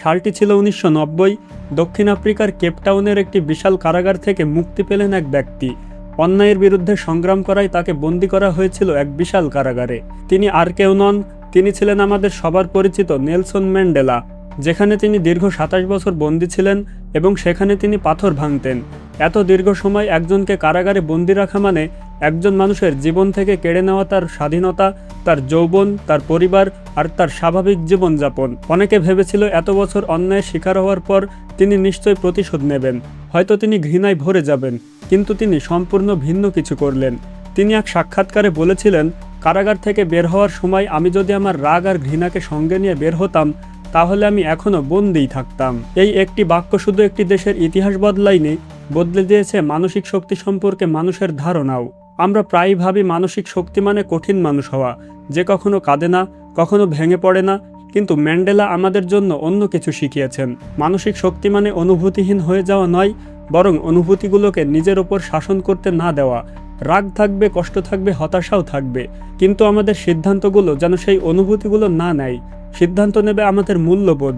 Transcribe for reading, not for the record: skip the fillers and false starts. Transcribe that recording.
সালটি ছিল 1990। দক্ষিণ আফ্রিকার কেপটাউনের একটি বিশাল কারাগার থেকে মুক্তি পেলেন এক ব্যক্তি। অন্যায়ের বিরুদ্ধে সংগ্রাম করায় তাকে বন্দী করা হয়েছিল এক বিশাল কারাগারে। তিনি আর কেউ নন, তিনি ছিলেন আমাদের সবার পরিচিত নেলসন ম্যান্ডেলা। যেখানে তিনি দীর্ঘ 27 বছর বন্দী ছিলেন এবং সেখানে তিনি পাথর ভাঙতেন। এত দীর্ঘ সময় একজনকে কারাগারে বন্দী রাখা মানে একজন মানুষের জীবন থেকে কেড়ে নেওয়া তার স্বাধীনতা, তার যৌবন, তার পরিবার আর তার স্বাভাবিক জীবনযাপন। অনেকে ভেবেছিল এত বছর অন্যায়ের শিকার হওয়ার পর তিনি নিশ্চয়ই প্রতিশোধ নেবেন, হয়তো তিনি ঘৃণায় ভরে যাবেন, কিন্তু তিনি সম্পূর্ণ ভিন্ন কিছু করলেন। তিনি এক সাক্ষাৎকারে বলেছিলেন, কারাগার থেকে বের হওয়ার সময় আমি যদি আমার রাগ আর ঘৃণাকে সঙ্গে নিয়ে বের হতাম তাহলে আমি এখনও বন্দিই থাকতাম। এই একটি বাক্য শুধু একটি দেশের ইতিহাস বদলায়নি, বদলে দিয়েছে মানসিক শক্তি সম্পর্কে মানুষের ধারণাও। আমরা প্রায়ই ভাবি মানসিক শক্তি মানে কঠিন মানুষ হওয়া, যে কখনো কাঁদে না, কখনো ভেঙে পড়ে না, কিন্তু ম্যান্ডেলা আমাদের জন্য অন্য কিছু শিখিয়েছেন। মানসিক শক্তি মানে অনুভূতিহীন হয়ে যাওয়া নয়, বরং অনুভূতিগুলোকে নিজের ওপর শাসন করতে না দেওয়া। রাগ থাকবে, কষ্ট থাকবে, হতাশাও থাকবে, কিন্তু আমাদের সিদ্ধান্তগুলো যেন সেই অনুভূতিগুলো না নেয়। সিদ্ধান্ত নেবে আমাদের মূল্যবোধ।